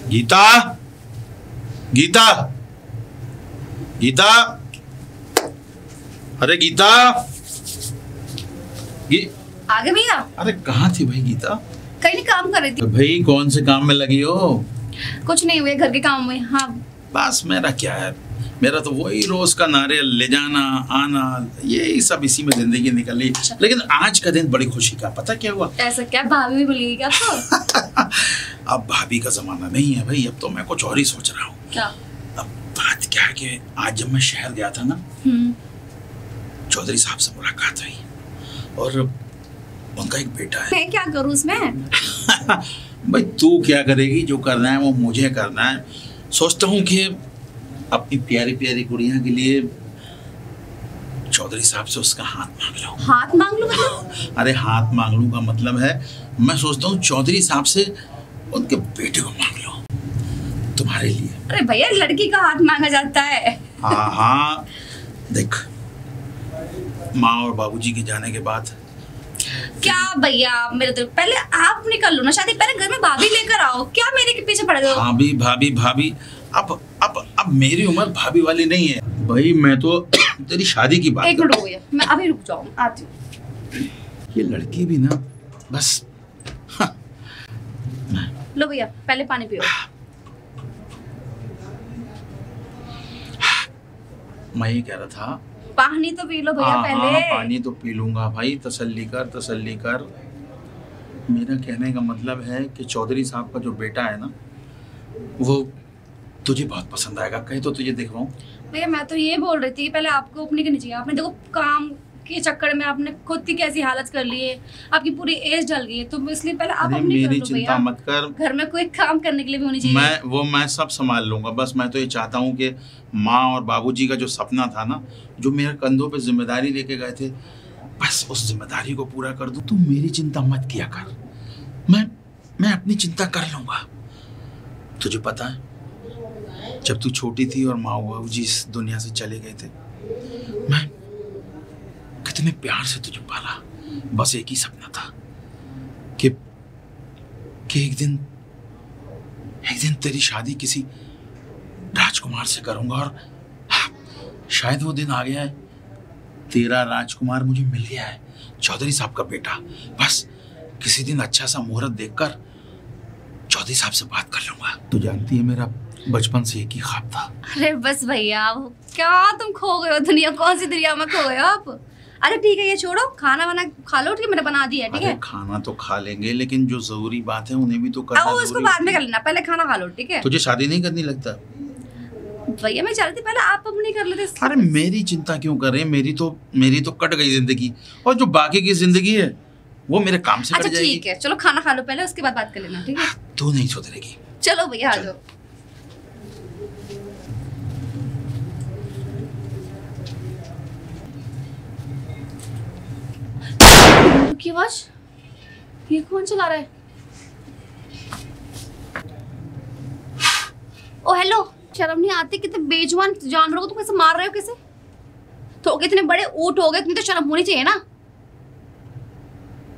गीता, गीता, गीता, अरे गीता, आ गए भैया? अरे कहाँ थी भाई गीता? कहीं नहीं, काम कर रही थी। भाई कौन से काम में लगी हो? कुछ नहीं हुए, घर के काम में। हाँ बस मेरा क्या है, मेरा तो वही रोज का नारियल ले जाना आना, यही सब इसी में जिंदगी निकल रही। लेकिन आज का दिन बड़ी खुशी का, पता क्या हुआ? ऐसा क्या, भाभी भी बोलेगी क्या तो? अब भाभी का जमाना नहीं है भाई, अब तो मैं कुछ और ही सोच रहा हूँ। क्या? अब बात क्या है कि आज जब मैं शहर गया था ना, चौधरी साहब से मुलाकात हुई और उनका एक बेटा है। मैं क्या करूँ उसमें? भाई तू क्या करेगी, जो करना है वो मुझे करना है। सोचता हूँ कि अपनी प्यारी प्यारी गुड़िया के लिए चौधरी साहब से उसका हाथ मांग लो। हाथ मांग लो मतलब? अरे हाथ मांग लूं का मतलब है, मैं सोचता हूँ चौधरी साहब से उनके बेटे को मांग लो तुम्हारे लिए। अरे भैया, लड़की का हाथ मांगा जाता है। हाँ हाँ, देख माँ और बाबूजी के जाने के बाद। क्या भैया, मेरे तो पहले आप निकल लो ना शादी, पहले घर में भाभी लेकर आओ। क्या मेरे के पीछे पड़ गए हो? भाभी भाभी भाभी, अब मेरी उम्र भाभी वाली नहीं है भाई, मैं तो तेरी शादी की बात। एक मिनट भैया, मैं अभी रुक जाऊँ, आती हूँ। ये लड़की भी ना बस। हाँ। लो भैया, पहले पानी पियो। मैं ये कह रहा था, पानी तो पी लो भैया पहले। हाँ, पानी तो पी लूंगा भाई, तसल्ली कर तसल्ली कर। मेरा कहने का मतलब है कि चौधरी साहब का जो बेटा है ना, वो तुझे बहुत पसंद आएगा। कहीं तो तुझे दिख रहा हूँ भैया। मैं तो ये बोल रही थी, पहले आपको अपनी करनी चाहिए। आपने देखो काम के चक्कर में आपने खुद की कैसी हालत कर ली है, आपकी पूरी एज जल गई है, तो इसलिए पहले आप अपनी मेरी कर लो चिंता भैया। मत कर, घर में कोई काम करने के लिए भी होनी चाहिए। मैं सब संभाल लूंगा। बस मैं तो ये चाहता हूँ कि माँ और बाबूजी का जो सपना था ना, जो मेरे कंधों पे जिम्मेदारी लेके गए थे, बस उस जिम्मेदारी को पूरा कर दूं। तू मेरी चिंता मत किया कर, मैं अपनी चिंता कर लूंगा। तुझे पता है, जब तू छोटी थी और माँ बाबूजी इस दुनिया से चले गए थे, मैं कितने प्यार से तुझे पाला। बस एक ही सपना था कि एक दिन तेरी शादी किसी राजकुमार से करूंगा। और शायद वो दिन आ गया है, तेरा राजकुमार मुझे मिल गया है, चौधरी साहब का बेटा। बस किसी दिन अच्छा सा मुहूर्त देखकर चौधरी साहब से बात कर लूंगा। तू जानती है मेरा बचपन से एक ही ख्वाब था। अरे बस भैया, क्या तुम खो गए हो दुनिया, कौन सी दुनिया में खो गए हो आप? अरे ठीक है, ये छोड़ो, खाना वाना खा लो, ठीक है, मैंने बना दिया है। ठीक है, खाना तो खा लेंगे, लेकिन जो जरूरी बात है उन्हें भी तो करना अब उसको बाद में कर लेना, पहले खाना खा लो। ठीक है, तुझे शादी नहीं करनी लगता? भैया मैं चलती, पहले आप अपनी कर लेते। अरे मेरी चिंता क्यों कर रहे हैं, मेरी तो कट गई जिंदगी, और जो बाकी की जिंदगी है वो मेरे काम से कट जाएगी। ठीक है, चलो खाना खा लो पहले, उसके बाद बात कर लेना। ठीक है, तू नहीं सुधरेगी। चलो भैया आ जाओ। की आवाज, ये कौन चला रहा है? ओ हेलो, शर्म नहीं आती? कितने बेजुबान जानवरों को तुम कैसे मार रहे हो? कैसे तो इतने बड़े ऊंट हो गए, तुम्हें तो शर्म होनी चाहिए ना।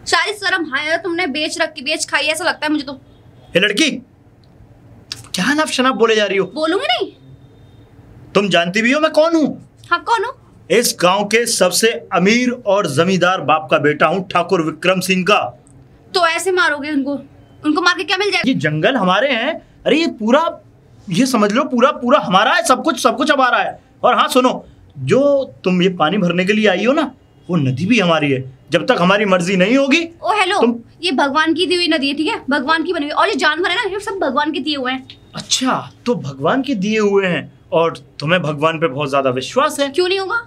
सारी शर्म है तुमने बेच खाई, ऐसा लगता है मुझे तो। ये लड़की क्या नाफ शनाफ बोले जा रही हो? बोलूंगी नहीं। तुम जानती भी हो मैं कौन हूँ? हाँ कौन हो? इस गांव के सबसे अमीर और जमींदार बाप का बेटा हूँ, ठाकुर विक्रम सिंह का। तो ऐसे मारोगे उनको मार के क्या मिल जाएगा? ये जंगल हमारे हैं। अरे ये पूरा, ये समझ लो पूरा हमारा है, सब कुछ हमारा है। और हाँ सुनो, जो तुम ये पानी भरने के लिए आई हो ना, वो नदी भी हमारी है, जब तक हमारी मर्जी नहीं होगी। ओ हेलो, ये भगवान की दी हुई नदी है, ठीक है, भगवान की बनी हुई। और ये जानवर है ना, ये सब भगवान के दिए हुए हैं। अच्छा, तो भगवान के दिए हुए हैं और तुम्हें भगवान पे बहुत ज्यादा विश्वास है। क्यों नहीं होगा?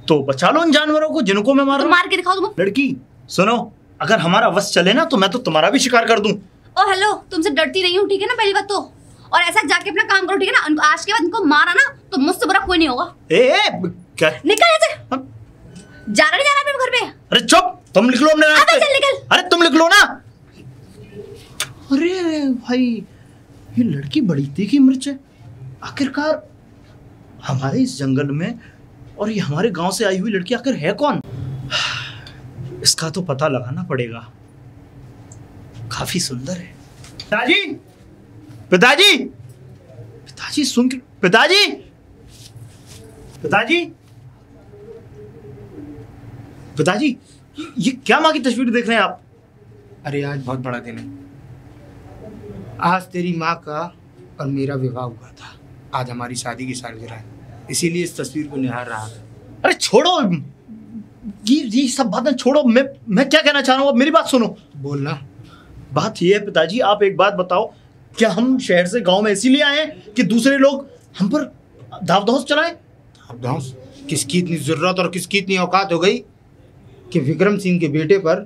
तो बचा लो उन जानवरों को जिनको मैं मार रहा हूं। मार के दिखाओ तुम। लड़की सुनो, अगर हमारा वश चले ना तो मैं तो तुम्हारा भी शिकार कर दूं। ओ हेलो, तुमसे डरती नहीं हूँ, ठीक है ना, पहली बात तो। और ऐसा जाके अपना काम करो, ठीक है ना। आज के बाद इनको मारा ना तो मुझसे बुरा कोई नहीं होगा। क्या? निकल ऐसे। जाना नहीं जाना अपने घर पे? अरे चुप, तुम निकलो अपने रास्ते। चल निकल। अरे तुम निकलो ना। अरे भाई, ये लड़की बड़ी तीखी मिर्च है। आखिरकार हमारे इस जंगल में और ये हमारे गांव से आई हुई लड़की आखिर है कौन? इसका तो पता लगाना पड़ेगा। काफी सुंदर है। दादी, पिताजी, पिताजी सुन के, पिताजी, पिताजी, पिताजी, ये क्या माँ की तस्वीर देख रहे हैं आप? अरे आज बहुत बड़ा दिन है। आज तेरी माँ का और मेरा विवाह हुआ था। आज हमारी शादी की सालगिरह है, इसीलिए इस तस्वीर को निहार रहा था। अरे छोड़ो, ये सब बातें छोड़ो। मैं क्या कहना चाह रहा हूँ, अब मेरी बात सुनो। बोलना। बात ये है पिताजी, आप एक बात बताओ, क्या हम शहर से गांव में इसीलिए आए हैं कि दूसरे लोग हम पर दाव धौस चलाएं? किसकी इतनी जरूरत और किसकी इतनी औकात हो गई कि विक्रम सिंह के बेटे पर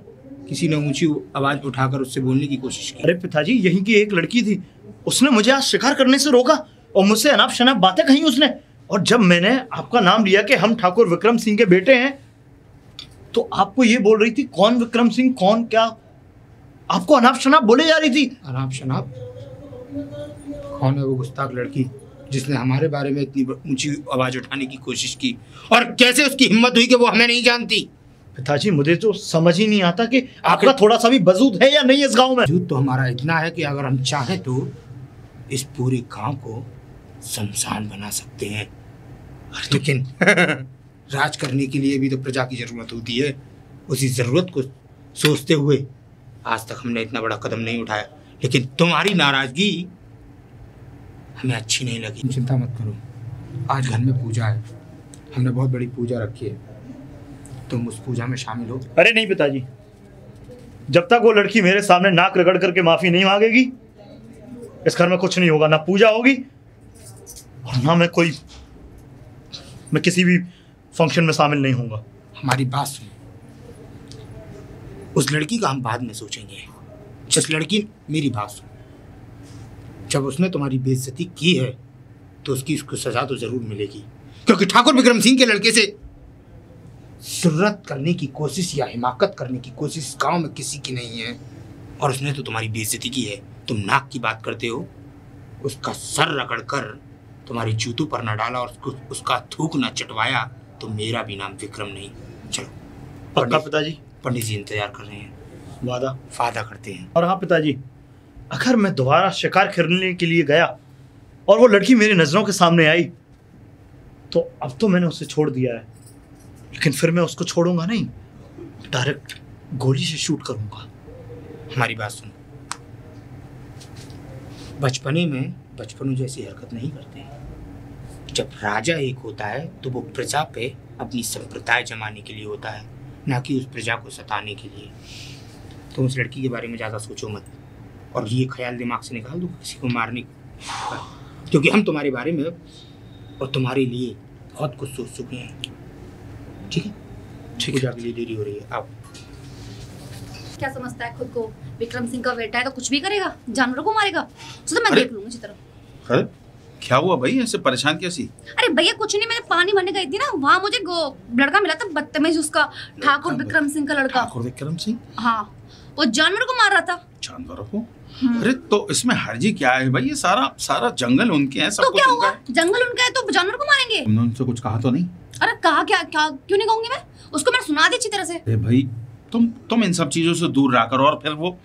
किसी ने ऊंची आवाज उठाकर उससे बोलने की कोशिश की? अरे पिताजी, यहीं की एक लड़की थी, उसने मुझे आज शिकार करने से रोका और मुझसे अनाप शनाप बातें कही उसने। और जब मैंने आपका नाम लिया कि हम ठाकुर विक्रम सिंह के बेटे हैं, तो आपको ये बोल रही थी कौन विक्रम सिंह, कौन क्या, आपको अनाप शनाप बोले जा रही थी। अनाप शनाप? कौन है वो गुस्ताख लड़की जिसने हमारे बारे में इतनी ऊंची आवाज उठाने की कोशिश की? और कैसे उसकी हिम्मत हुई कि वो हमें नहीं जानती? पिताजी, मुझे तो समझ ही नहीं आता कि आपका थोड़ा सा भी वजूद है या नहीं इस गांव में। वजूद तो हमारा इतना है कि अगर हम चाहें तो इस पूरे गांव को शमशान बना सकते हैं। लेकिन राज करने के लिए भी तो प्रजा की जरूरत होती है। उसी जरूरत को सोचते हुए आज तक हमने इतना बड़ा कदम नहीं उठाया। लेकिन तुम्हारी नाराजगी हमें अच्छी नहीं लगी। चिंता मत करो, आज घर में पूजा है, हमने बहुत बड़ी पूजा रखी है, तुम उस पूजा में शामिल हो। अरे नहीं पिताजी, जब तक वो लड़की मेरे सामने नाक रगड़ करके माफी नहीं मांगेगी, इस घर में कुछ नहीं होगा। ना पूजा होगी और ना मैं किसी भी फंक्शन में शामिल नहीं होऊंगा। हमारी बात सुनो, उस लड़की का हम बाद में सोचेंगे। जिस लड़की, मेरी बात सुनो, जब उसने तुम्हारी बेइज्जती की है तो उसको सजा तो जरूर मिलेगी, क्योंकि ठाकुर विक्रम सिंह के लड़के से जुर्रत करने की कोशिश या हिमाकत करने की कोशिश गांव में किसी की नहीं है। और उसने तो तुम्हारी बेइज्जती की है। तुम नाक की बात करते हो, उसका सर रगड़कर तुम्हारी जूतों पर न डाला और उसका थूक न चटवाया तो मेरा भी नाम विक्रम नहीं। चलो पक्का पिताजी? पंडित जी इंतजार कर रहे हैं, वादा करते हैं। और हाँ पिताजी, अगर मैं दोबारा शिकार करने के लिए गया और वो लड़की मेरी नजरों के सामने आई, तो अब तो मैंने उसे छोड़ दिया है, लेकिन फिर मैं उसको छोड़ूंगा नहीं, डायरेक्ट गोली से शूट करूंगा। हमारी बात सुनो, बचपने में बचपनों जैसी हरकत नहीं करते। जब राजा एक होता है तो वो प्रजा पे अपनी संप्रदाय जमाने के लिए होता है, ना कि उस प्रजा को सताने के लिए। तुम उस लड़की के बारे में ज़्यादा सोचो मत, और ये ख्याल दिमाग से निकाल दो किसी को मारने का, क्योंकि हम तुम्हारे बारे में और तुम्हारे लिए बहुत कुछ सोच चुके हैं। ठीक है? पूजा के लिए देरी हो रही है, आप क्या समझता है खुद को? विक्रम सिंह का बेटा है तो कुछ भी करेगा, जानवरों को मारेगा। तो मैं देख लूंगी अच्छी तरह। अरे क्या हुआ भाई, ऐसे परेशान कैसी? अरे भैया कुछ नहीं, मैंने पानी भरने गई थी ना, वहाँ मुझे लड़का मिला था बदतमीज, उसका ठाकुर विक्रम सिंह का लड़का। ठाकुर विक्रम सिंह? हाँ, वो जानवरों को मार रहा था। जानवरों को? अरे तो इसमें हर्जी क्या है भाई? ये सारा जंगल उनके हैं, सब तो कुछ क्या उनका हुआ? जंगल उनका है तो जानवर को मारेंगे? तुमने उनसे कुछ कहा तो नहीं? अरे कहा क्या क्यों नहीं कहूंगी मैं उसको, मैंने सुना दी अच्छी तरह से। अरे भाई तुम इन सब चीजों से दूर रहकर, और फिर वो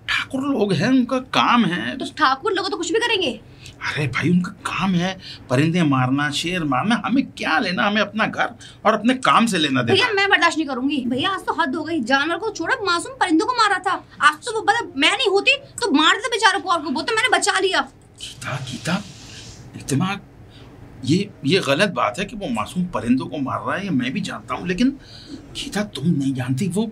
ठाकुर लोग हैं, उनका काम है। तो ठाकुर लोग तो कुछ भी करेंगे। अरे भाई उनका काम है परिंदे मारना, शेर मारना, हमें क्या लेना? हमें अपना घर और अपने काम से लेना देना। भैया मैं बर्दाश्त नहीं करूंगी भैया, आज तो हद हो गई। जानवर को छोड़ा, मासूम परिंदों को मारा था। आज तो वो मैं नहीं होती तो मार देते बेचारों को, और को वो तो मैंने बचा लिया। गीता दिमाग, ये गलत बात है कि वो मासूम परिंदों को मार रहा है, ये मैं भी जानता हूँ, लेकिन गीता तुम नहीं जानती वो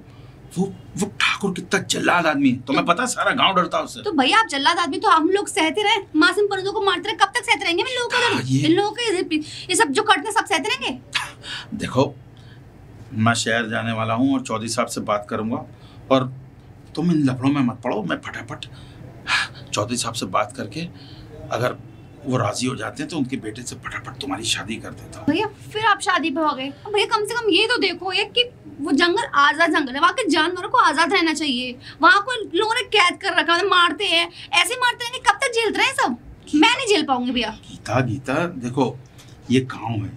ठाकुर कितना जल्लाद आदमी है। तुम्हें पता है सारा गांव डरता है उससे। तो भैया आप जल्लाद आदमी तो हम लोग सहते रहे, मासूम परिंदों को मारते रहे, कब तक सहते रहेंगे? इन लोगों के ये सब जो करते सब सहते रहेंगे। देखो मैं शहर जाने वाला हूँ और चौधरी साहब से बात करूंगा, और तुम इन लफड़ों में मत पड़ो। मैं फटाफट चौधरी साहब से बात करके अगर वो राजी हो जाते हैं तो उनके बेटे से फटाफट तुम्हारी शादी कर देता हूँ। भैया फिर आप शादी पे हो गए? भैया कम से कम ये तो देखो एक कि वो जंगल आजाद जंगल है, वहाँ के जानवरों को आजाद रहना चाहिए। वहाँ को लोगों ने कैद कर रखा है, मारते हैं, ऐसे मारते रहेंगे, कब तक झेलते रहे सब? मैं नहीं झेल पाऊंगी भैया। गीता देखो ये गाँव है,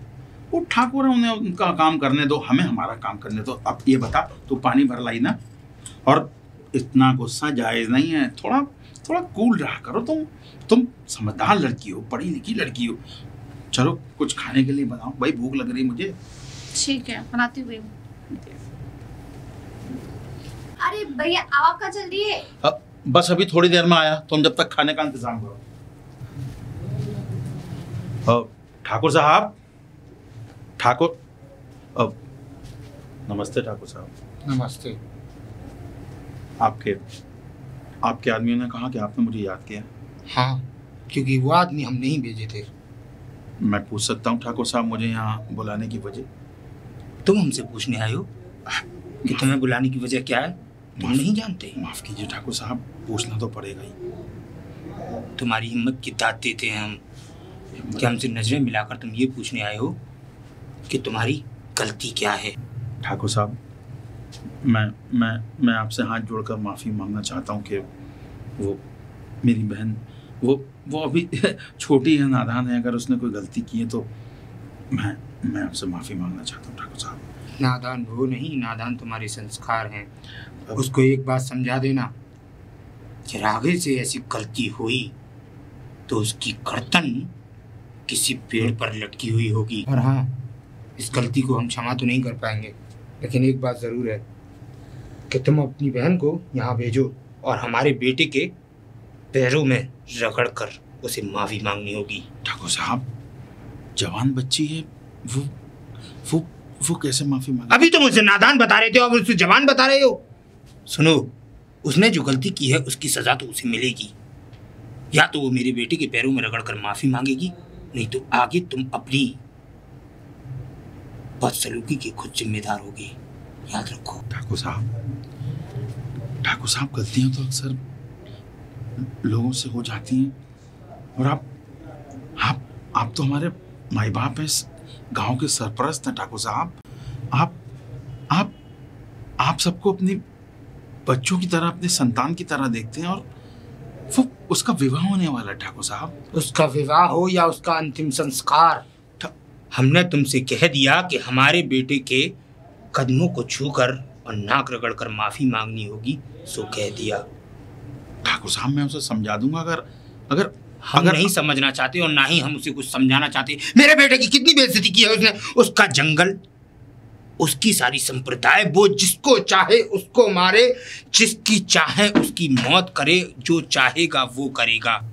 वो ठाकुर है, उन्हें उनका काम करने दो, हमें हमारा काम करने दो। अब ये बता, तू पानी भर लाई ना? और इतना गुस्सा जायज नहीं है, थोड़ा थोड़ा कूल रहा करो। तुम समझदार लड़की हो, पढ़ी लिखी लड़की हो। चलो कुछ खाने के लिए बनाओ भाई, भूख लग रही मुझे। ठीक है, बनाती हूँ। अरे भैया आप कहाँ चल रही है? बस अभी थोड़ी देर में आया, तुम जब तक खाने का इंतजाम करो। ठाकुर साहब, ठाकुर नमस्ते ठाकुर साहब। नमस्ते। आपके आदमियों ने कहा कि आपने मुझे याद किया। हाँ, क्योंकि वो आदमी हम नहीं भेजे थे। मैं पूछ सकता हूँ ठाकुर साहब मुझे यहाँ बुलाने की वजह? तुम हमसे पूछने आए हो कि तुम्हें बुलाने की वजह क्या है? तुम नहीं जानते? माफ कीजिए ठाकुर साहब, पूछना तो पड़ेगा ही। तुम्हारी हिम्मत की दाद देते हैं हम कि हमसे नजरें मिलाकर तुम ये पूछने आए हो कि तुम्हारी गलती क्या है। ठाकुर साहब, मैं आपसे हाथ जोड़कर माफ़ी मांगना चाहता हूँ कि वो मेरी बहन वो अभी छोटी है, नादान है। अगर उसने कोई गलती की है तो मैं आपसे माफ़ी मांगना चाहता हूँ ठाकुर साहब। नादान वो नहीं, नादान तुम्हारे संस्कार हैं। उसको एक बात समझा देना कि आगे से ऐसी गलती हुई तो उसकी गर्दन किसी पेड़ पर लटकी हुई होगी। और हाँ, इस गलती को हम क्षमा तो नहीं कर पाएंगे, लेकिन एक बात ज़रूर है कि तुम अपनी बहन को यहाँ भेजो और हमारे बेटे के पैरों में रगड़ कर उसे माफ़ी मांगनी होगी। ठाकुर साहब, जवान बच्ची है, वो कैसे माफ़ी मांगे? अभी तुम उसे नादान बता रहे थे और उसे जवान बता रहे हो। सुनो, उसने जो गलती की है उसकी सज़ा तो उसे मिलेगी। या तो वो मेरे बेटे के पैरों में रगड़ कर माफ़ी मांगेगी, नहीं तो आगे तुम अपनी बदसलूकी के खुद जिम्मेदार होगे, याद रखो। ठाकुर साहब, गलतियां तो अक्सर लोगों से हो जाती हैं। और आप तो हमारे माई बाप हैं, इस गांव के सरपरस्त हैं। ठाकुर साहब, आप सबको अपनी बच्चों की तरह, अपने संतान की तरह देखते हैं। और वो उसका विवाह होने वाला है ठाकुर साहब। उसका विवाह हो या उसका अंतिम संस्कार, हमने तुमसे कह दिया कि हमारे बेटे के कदमों को छूकर और नाक रगड़कर माफी मांगनी होगी, सो कह दिया। ठाकुर साहब, मैं उसे समझा दूंगा। अगर हम नहीं समझना चाहते और ना ही हम उसे कुछ समझाना चाहते। मेरे बेटे की कितनी बेइज्जती की है उसने। उसका जंगल, उसकी सारी संप्रदाय, वो जिसको चाहे उसको मारे, जिसकी चाहे उसकी मौत करे, जो चाहेगा वो करेगा।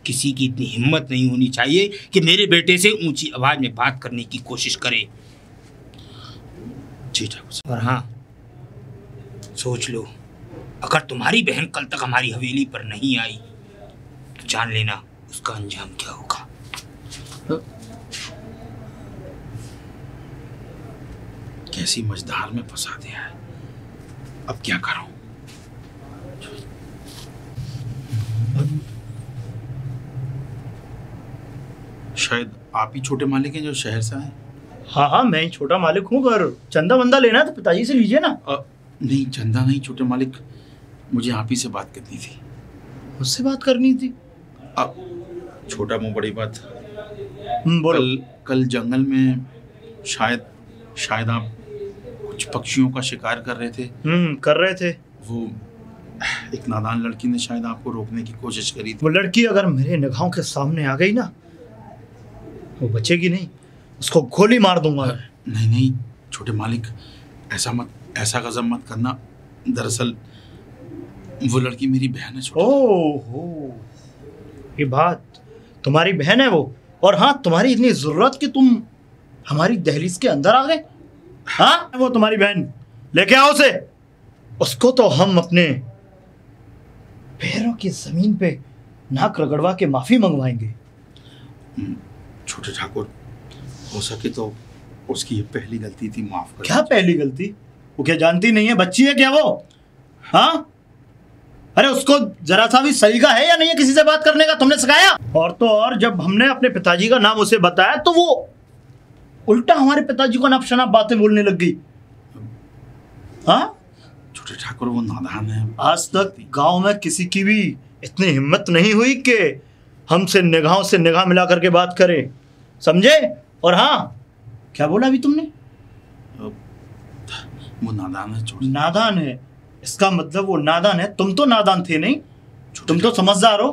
किसी की इतनी हिम्मत नहीं होनी चाहिए कि मेरे बेटे से ऊंची आवाज में बात करने की कोशिश करे। जी ठाकुर साहब। और हाँ, सोच लो, अगर तुम्हारी बहन कल तक हमारी हवेली पर नहीं आई तो जान लेना उसका अंजाम क्या होगा। कैसी मझधार में फंसा दिया है, अब क्या करूं? शायद आप ही छोटे मालिक हैं जो शहर से आए। हाँ, मैं ही छोटा मालिक हूँ। अगर चंदा वंदा लेना है तो पिताजी से लीजिए ना। नहीं, चंदा नहीं छोटे मालिक, मुझे आप ही से बात करनी थी। मुझसे बात करनी थी? छोटा मुंह बड़ी बात। बोलो। कल जंगल में शायद आप कुछ पक्षियों का शिकार कर रहे थे। कर रहे थे। वो एक नादान लड़की ने शायद आपको रोकने की कोशिश करी थी। वो लड़की अगर मेरे निगाहों के सामने आ गई ना, वो बचेगी नहीं, उसको गोली मार दूंगा। नहीं छोटे मालिक, ऐसा गजब मत करना। दरअसल वो लड़की मेरी बहन है। ओहो, ये बात तुम्हारी बहन है वो? और हाँ, तुम्हारी इतनी जरूरत कि तुम हमारी दहलीज के अंदर आ गए? हाँ, वो तुम्हारी बहन, लेके आओ उसे। उसको तो हम अपने पैरों की जमीन पे नाक रगड़वा के माफी मंगवाएंगे। छोटे ठाकुर, हो सके तो उसकी ये पहली गलती थी, माफ कर। क्या पहली गलती? वो क्या जानती नहीं है? बच्ची है क्या वो? हाँ, अरे उसको जरा सा भी सलीका है या नहीं है किसी से बात करने का? तुमने सिखाया? और तो और जब हमने अपने पिताजी का नाम उसे बताया तो वो उल्टा हमारे पिताजी को नाप शनाप बातें बोलने लग गई। हाँ, छोटे ठाकुर, वो नादान है। आज तक गांव में किसी की भी इतनी हिम्मत नहीं हुई कि हमसे निगाहों से निगाह मिला करके बात करे, समझे? और हाँ, क्या बोला अभी तुमने? वो नादान है। नादान है, इसका मतलब वो नादान है। तुम तो नादान थे नहीं, तुम तो समझदार हो,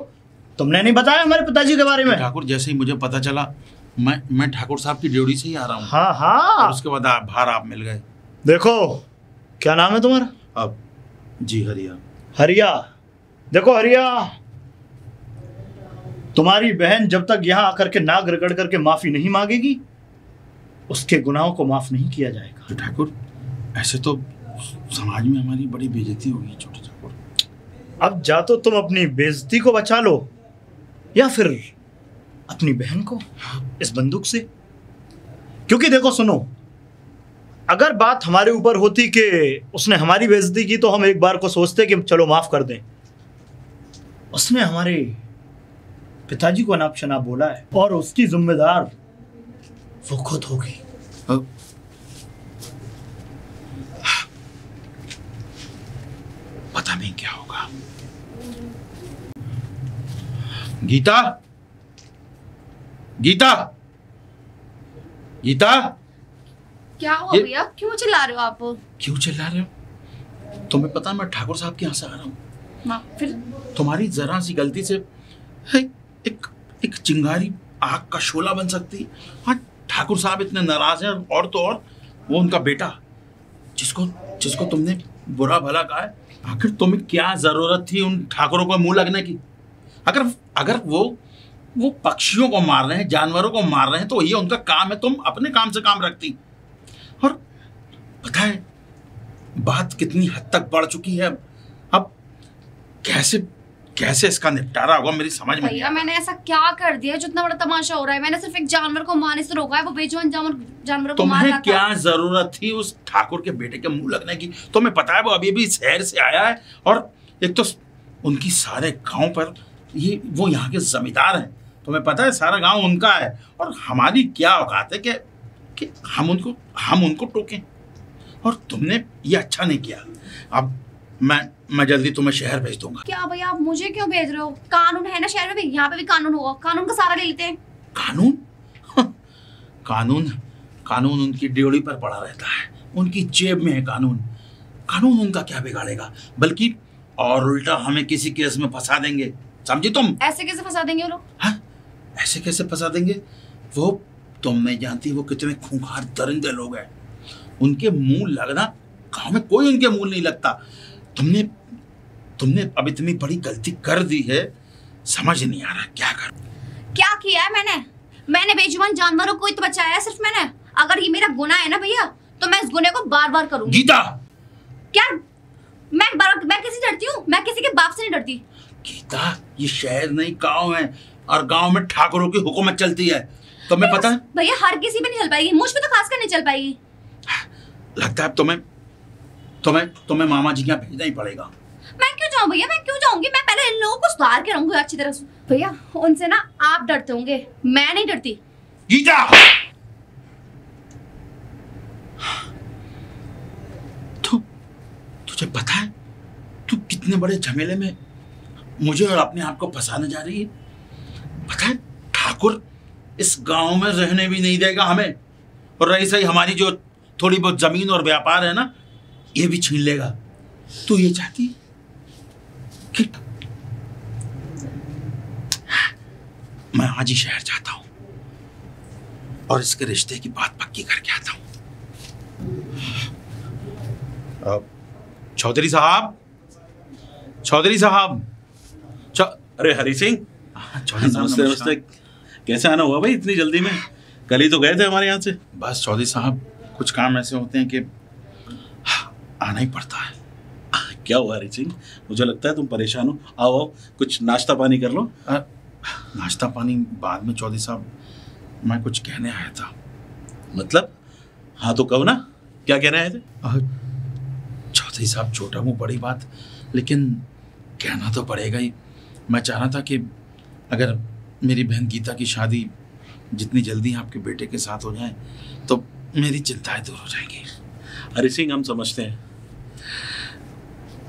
तुमने नहीं बताया हमारे पिताजी के बारे में। ठाकुर जैसे ही मुझे पता चला मैं ठाकुर साहब की ड्यूटी से ही आ रहा हूँ। हाँ हाँ, और उसके बाद बाहर आप मिल गए। देखो क्या नाम है तुम्हारा? अब जी हरिया। हरिया, देखो हरिया, तुम्हारी बहन जब तक यहाँ आकर के नाक रगड़ करके माफी नहीं मांगेगी, उसके गुनाहों को माफ नहीं किया जाएगा। तो ठाकुर ऐसे तो समाज में हमारी बड़ी बेइज्जती होगी छोटे ठाकुर। अब जा तो तुम अपनी बेइज्जती को बचा लो, या फिर अपनी बहन को इस बंदूक से। क्योंकि देखो सुनो, अगर बात हमारे ऊपर होती कि उसने हमारी बेइज्जती की तो हम एक बार को सोचते कि चलो माफ कर दें। उसने हमारे पिताजी को अनाप शनाप बोला है और उसकी जिम्मेदार वो खुद होगी। पता नहीं क्या होगा। गीता, गीता, गीता, क्या हुआ भैया, क्यों चिल्ला रहे हो आप? क्यों चिल्ला रहे हो? तुम्हें पता मैं ठाकुर साहब के यहाँ से आ रहा हूँ। फिर तुम्हारी जरा सी गलती से एक एक चिंगारी आग का शोला बन सकती है। हाँ, ठाकुर साहब इतने नाराज हैं, और तो और वो उनका बेटा जिसको जिसको तुमने बुरा भला कहा है। आखिर तुम्हें क्या जरूरत थी उन ठाकुरों को मुंह लगने की? अगर अगर वो पक्षियों को मार रहे हैं, जानवरों को मार रहे हैं, तो ये उनका काम है, तुम अपने काम से काम रखती। और पता है बात कितनी हद तक बढ़ चुकी है। अब कैसे इसका निपटारा होगा मेरी समझ में। भैया मैंने ऐसा क्या कर दिया जो इतना बड़ा तमाशा हो रहा है? मैंने सिर्फ एक जानवर को मारने से रोका है, वो बेजुबान जानवरों को मार रहा था। तुम्हें क्या जरूरत थी उस ठाकुर के बेटे के मुंह लगने की? तुम्हें पता है वो अभी शहर से आया है, और एक तो उनकी सारे गांव पर वो यहाँ के जमींदार हैं। तुम्हें पता है सारा गांव उनका है, और हमारी क्या औकात है कि हम उनको टोकें। और तुमने ये अच्छा नहीं किया। अब मैं जल्दी तुम्हें शहर भेज दूंगा। क्या भैया आप मुझे क्यों भेज रहे हो? कानून है ना शहर में भी, यहाँ पे भी कानून होगा, कानून का सहारा ले लेते हैं। कानून कानून उनकी ड्योढ़ी पर पड़ा रहता है, उनकी जेब में है कानून उनका क्या बिगाड़ेगा, बल्कि और उल्टा हमें किसी केस में फंसा देंगे। समझी तुम? ऐसे कैसे फंसा देंगे वो लोग? हाँ, ऐसे कैसे फंसा देंगे? वो तुम नहीं जानती वो कितने खूंखार दरिंदे लोग हैं। उनके मुंह लगना, गांव में कोई उनके मुंह नहीं लगता। तुमने अब इतनी बड़ी गलती कर दी है, समझ नहीं आ रहा क्या कर। क्या किया है मैंने बेजुबान जानवरों को ही तो बचाया है सिर्फ मैंने। अगर ये मेरा गुनाह है ना भैया, तो मैं इस गुनाह को बार बार करूंगी। गीता, क्या मैं किसी से डरती हूँ? मैं किसी के बाप से नहीं डरती। गीता, ये शहर नहीं गांव है, और गांव में ठाकुरों की हुकूमत चलती है, तुम्हें पता है? भैया हर किसी पे नहीं चल पाएगी, मुझ पे तो खासकर नहीं चल पाएगी। लगता है तुम्हें मामा जी के यहाँ भेजना ही पड़ेगा। मैं क्यों जाऊँ भैया, मैं क्यों जाऊंगी? मैं पहले इन लोगों को सुधार के रहूंगी अच्छी तरह से। भैया उनसे ना आप डरते होंगे, मैं नहीं डरती। गीता, तुझे पता है तू कितने बड़े झमेले में मुझे और अपने आप को फंसाने जा रही है? पता है ठाकुर इस गांव में रहने भी नहीं देगा हमें, और रही सही हमारी जो थोड़ी बहुत जमीन और व्यापार है ना, ये भी छीन लेगा। तू ये चाहती कि मैं आज ही शहर जाता हूं और इसके रिश्ते की बात पक्की करके आता हूं। चौधरी साहब, अरे हरी सिंह, चौधरी साहब नमस्ते। नमस्ते। कैसे आना हुआ भाई इतनी जल्दी में? कल ही तो गए थे हमारे यहाँ से। बस चौधरी साहब, कुछ काम ऐसे होते हैं कि आना ही पड़ता है। क्या हुआ हरी सिंह? मुझे लगता है तुम परेशान हो। आओ कुछ नाश्ता पानी कर लो। नाश्ता पानी बाद में चौधरी साहब, मैं कुछ कहने आया था। मतलब? हाँ तो कहो ना, क्या कहने आए थे? चौधरी साहब, छोटा मुँह बड़ी बात, लेकिन कहना तो पड़ेगा ही। मैं चाह रहा था कि अगर मेरी बहन गीता की शादी जितनी जल्दी आपके बेटे के साथ हो जाए तो मेरी चिंताएं दूर हो जाएंगी। हरी सिंह, हम समझते हैं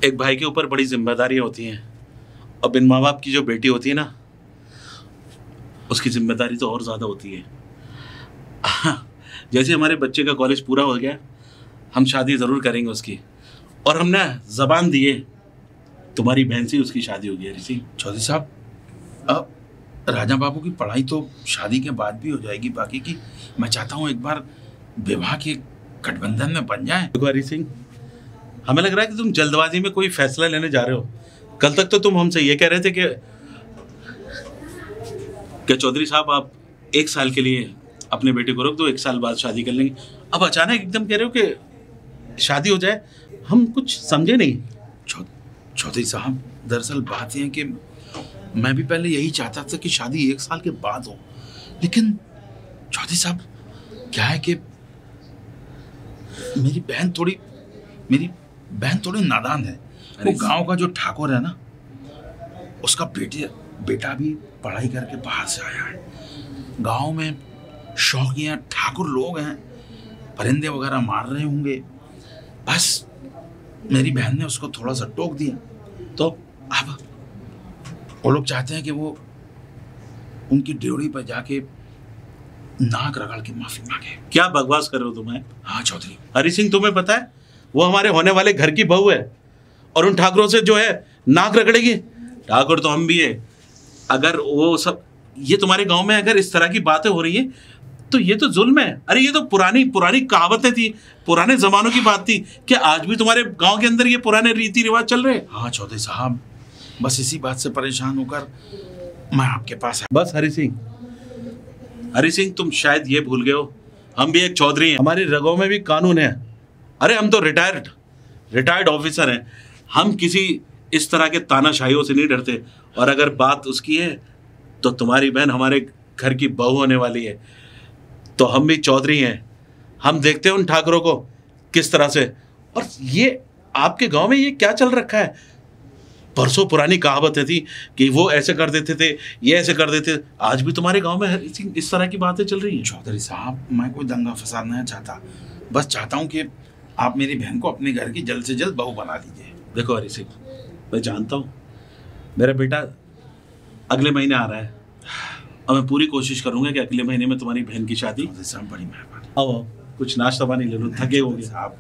एक भाई के ऊपर बड़ी जिम्मेदारियां होती हैं, और बिन माँ बाप की जो बेटी होती है ना, उसकी जिम्मेदारी तो और ज़्यादा होती है। जैसे हमारे बच्चे का कॉलेज पूरा हो गया, हम शादी ज़रूर करेंगे उसकी, और हमने ज़बान दी है तुम्हारी बहन से उसकी शादी होगी हरी सिंह। चौधरी साहब, अब राजा बाबू की पढ़ाई तो शादी के बाद भी हो जाएगी, बाकी की मैं चाहता हूँ एक बार विवाह के गठबंधन में बन जाए। देखो हरी सिंह, हमें लग रहा है कि तुम जल्दबाजी में कोई फैसला लेने जा रहे हो। कल तक तो तुम हमसे ये कह रहे थे कि चौधरी साहब आप 1 साल के लिए अपने बेटे को रोक दो, 1 साल बाद शादी कर लेंगे। अब अचानक एकदम कह रहे हो कि शादी हो जाए, हम कुछ समझे नहीं। चौधरी साहब, दरअसल बात यह है कि मैं भी पहले यही चाहता था कि शादी 1 साल के बाद हो, लेकिन चौधरी साहब क्या है कि मेरी बहन थोड़ी नादान है। वो गांव का जो ठाकुर है ना, उसका बेटा भी पढ़ाई करके बाहर से आया है। गांव में शौकिया ठाकुर लोग हैं, परिंदे वगैरह मार रहे होंगे। बस मेरी बहन ने उसको थोड़ा सा टोक दिया, तो अब वो लोग चाहते हैं कि वो उनकी ड्योढ़ी पर जाके नाक रगड़ के माफी मांगे। क्या बकवास कर रहे हो तुम्हें? हाँ चौधरी। हरी सिंह, तुम्हें पता है वो हमारे होने वाले घर की बहू है और उन ठाकुरों से जो है नाक रगड़ेगी? ठाकुर तो हम भी है। अगर वो सब, ये तुम्हारे गांव में अगर इस तरह की बातें हो रही है तो ये तो जुल्म है। अरे ये तो पुरानी कहावतें थी, पुराने जमानों की बात थी। क्या आज भी तुम्हारे गांव के अंदर ये पुराने रीति रिवाज चल रहे हैं? हाँ चौधरी साहब, बस इसी बात से परेशान होकर मैं आपके पास है। बस हरी सिंह, तुम शायद ये भूल गए हो, हम भी एक चौधरी हैं, हमारी रगों में भी कानून है। अरे हम तो रिटायर्ड ऑफिसर हैं। हम किसी इस तरह के तानाशाहियों से नहीं डरते। और अगर बात उसकी है तो तुम्हारी बहन हमारे घर की बहू होने वाली है, तो हम भी चौधरी हैं। हम देखते हैं उन ठाकुरों को किस तरह से। और ये आपके गांव में ये क्या चल रखा है? परसों पुरानी कहावतें थी कि वो ऐसे कर देते थे, ये ऐसे कर देते। आज भी तुम्हारे गांव में इस तरह की बातें चल रही हैं। चौधरी साहब, मैं कोई दंगा फसाद नहीं चाहता, बस चाहता हूँ कि आप मेरी बहन को अपने घर की जल्द से जल्द बहू बना दीजिए। देखो हरी सिंह, मैं जानता हूँ मेरा बेटा अगले महीने आ रहा है और मैं पूरी कोशिश करूंगा कि अगले महीने में तुम्हारी बहन की शादी। चौधरी साहब, बड़ी मेहरबानी। आओ कुछ नाश्ता पानी ले लो, थके होंगे साहब।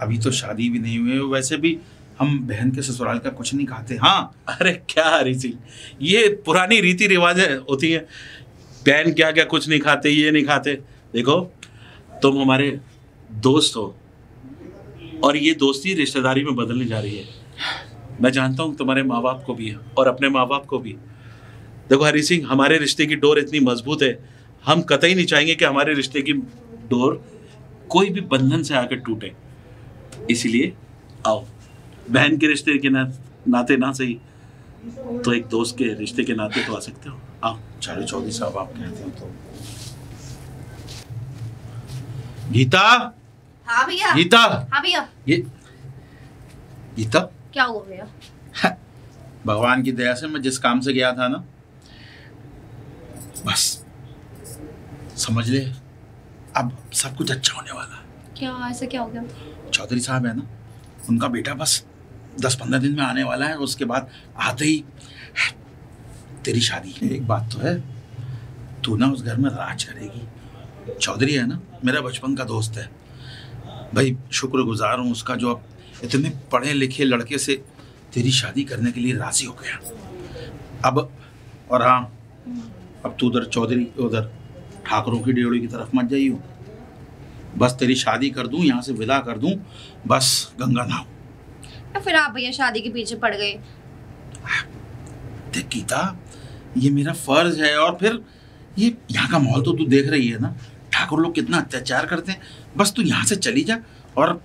अभी तो शादी भी नहीं हुई है, वैसे भी हम बहन के ससुराल का कुछ नहीं खाते। हाँ। अरे क्या हरी सिंह, ये पुरानी रीति रिवाजें होती हैं। बहन क्या क्या कुछ नहीं खाते, ये नहीं खाते। देखो तुम हमारे दोस्त हो और ये दोस्ती रिश्तेदारी में बदलने जा रही है। मैं जानता हूँ तुम्हारे माँ बाप को भी और अपने माँ बाप को भी। देखो हरी सिंह, हमारे रिश्ते की डोर इतनी मजबूत है, हम कतई नहीं चाहेंगे कि हमारे रिश्ते की डोर कोई भी बंधन से आकर टूटे। इसलिए आओ, बहन के रिश्ते के नाते ना सही तो एक दोस्त के रिश्ते के नाते तो आ सकते हो। आओ। चलो चौधरी साहब, आप कहते हैं तो। गीता। हाँ भैया। गीता। हाँ भैया। ये गीता, क्या हुआ भैया? भगवान की दया से मैं जिस काम से गया था ना, बस समझ ले अब सब कुछ अच्छा होने वाला है। क्या ऐसा क्या हो गया? चौधरी साहब है ना, उनका बेटा बस 10-15 दिन में आने वाला है। उसके बाद आते ही तेरी शादी। एक बात तो है, तू ना उस घर में राज करेगी। चौधरी है ना, मेरा बचपन का दोस्त है भाई, शुक्रगुजार हूँ उसका जो अब इतने पढ़े लिखे लड़के से तेरी शादी करने के लिए राजी हो गया। अब और हाँ, अब तू उधर चौधरी उधर ठाकुरों की ड्योढ़ी की तरफ मत जाइयो। बस तेरी शादी कर दूं, यहाँ से विदा कर दूं, बस गंगा नहाओ। या फिर आप भैया शादी के पीछे पड़ गए? देख गीता, ये मेरा फर्ज है। और फिर ये यहाँ का माहौल तो तू देख रही है ना, ठाकुर लोग कितना अत्याचार करते हैं। बस तू यहाँ से चली जा और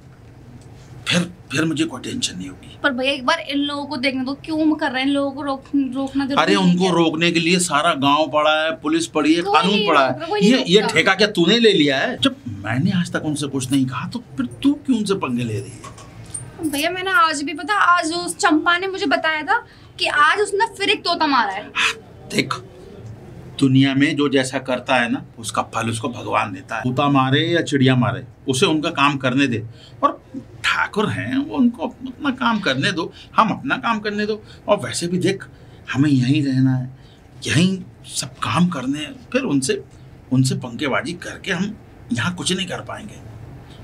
फिर मुझे कोई टेंशन नहीं होगी। पर भैया एक बार इन लोगों को देखने दो, क्यों कर रहे हैं इन लोगों को रोकना जरूरी? अरे उनको रोकने के लिए सारा गांव पड़ा है, पुलिस पड़ी है, कानून पड़ा है। ये ठेका क्या तूने ले लिया है? जब मैंने आज तक उनसे कुछ नहीं कहा तो फिर तू क्यों उनसे पंगे ले रही है? भैया मैंने आज भी पता, आज उस चंपा ने मुझे बताया था कि आज उसने फिर एक तोता मारा है। देख, दुनिया में जो जैसा करता है ना, उसका फल उसको भगवान देता है। तोता मारे या चिड़िया मारे, उसे उनका काम करने दे। और ठाकुर हैं वो, उनको अपना काम करने दो, हम अपना काम करने दो। और वैसे भी देख, हमें यहीं रहना है, यहीं सब काम करने हैं। फिर उनसे पंखेबाजी करके हम यहाँ कुछ नहीं कर पाएंगे।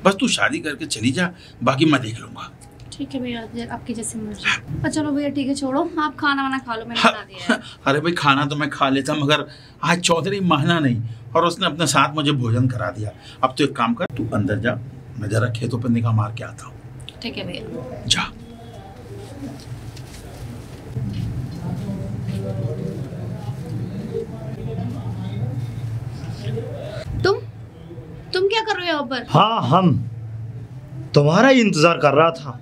बस तू शादी करके चली जा, बाकी मैं देख लूँगा। ठीक है भैया, आपकी जैसी मर्जी। चलो भैया ठीक है, छोड़ो, आप खाना वाना खा लो, मैंने बना दिया है। अरे भाई खाना तो मैं खा लेता, मगर आज चौधरी माना नहीं और उसने अपने साथ मुझे भोजन करा दिया। अब तो एक काम कर, तू अंदर जा, मैं जरा खेतों पर निगाह मार के आता हूँ। ठीक है भैया, जा। तुम क्या कर रहे हो यहाँ पर? हाँ, हम तुम्हारा ही इंतजार कर रहा था।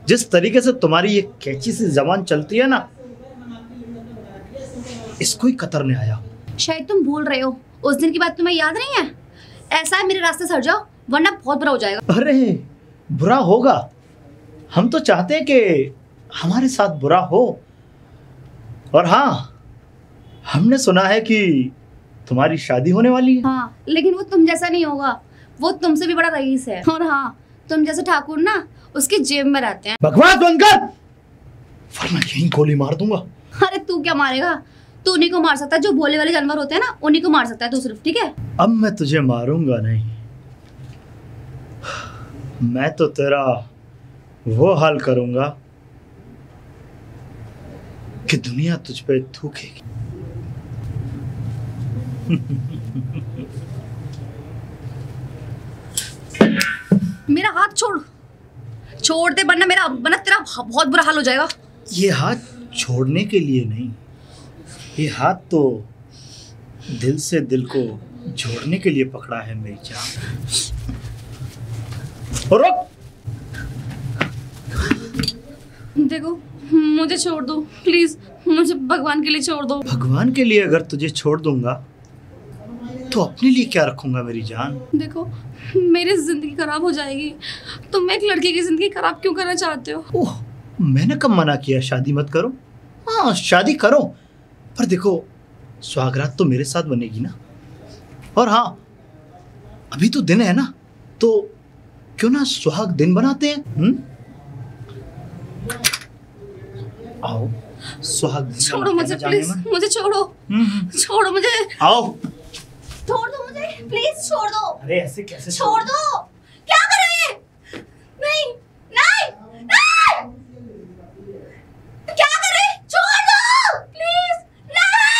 जिस तरीके से तुम्हारी ये कैची सी जबान चलती है ना, इसको ही कतरने आया। शायद तुम भूल रहे हो, उस दिन की बात तुम्हें याद नहीं है? ऐसा है, मेरे रास्ते से हट जाओ वरना बहुत बुरा हो जाएगा। अरे बुरा होगा, हम तो चाहते हैं कि हमारे साथ बुरा हो। और हाँ, हमने सुना है कि तुम्हारी शादी होने वाली है। हाँ, लेकिन वो तुम जैसा नहीं होगा, वो तुमसे भी बड़ा रईस है। और हाँ, तुम जैसे ठाकुर ना उसकी जेब में रहते हैं। बकवास बंद कर, वरना यहीं गोली मार दूंगा। अरे तू क्या मारेगा? तू उन्हीं को मार सकता है जो भोले वाले जानवर होते हैं ना, उन्हीं को मार सकता है तू सिर्फ, ठीक है? अब मैं तुझे मारूंगा नहीं, मैं तो तेरा वो हाल करूंगा कि दुनिया तुझ पे थूकेगी। मेरा हाथ छोड़ दे, वरना तेरा बहुत बुरा हाल हो जाएगा। ये हाथ छोड़ने के लिए नहीं, ये हाथ तो दिल से दिल को जोड़ने के लिए पकड़ा है मेरी जान। रुक, देखो मुझे छोड़ दो प्लीज, मुझे भगवान के लिए छोड़ दो। भगवान के लिए अगर तुझे छोड़ दूंगा तो अपने लिए क्या रखूंगा मेरी जान? देखो मेरी जिंदगी खराब हो जाएगी, तुम एक लड़की की जिंदगी खराब क्यों करना चाहते हो? ओह, मैंने कब मना किया शादी मत करो? हाँ, शादी करो, पर देखो सुहागरात तो मेरे साथ बनेगी ना। और हाँ, अभी तो दिन है ना, तो क्यों ना सुहाग दिन बनाते हैं? आओ, सुहाग दिन छोड़ो मुझे प्लीज, मुझे छोड़ो, छोड़ो मुझे, आओ। छोड़ दो मुझे प्लीज, छोड़ दो। अरे ऐसे कैसे छोड़ दो।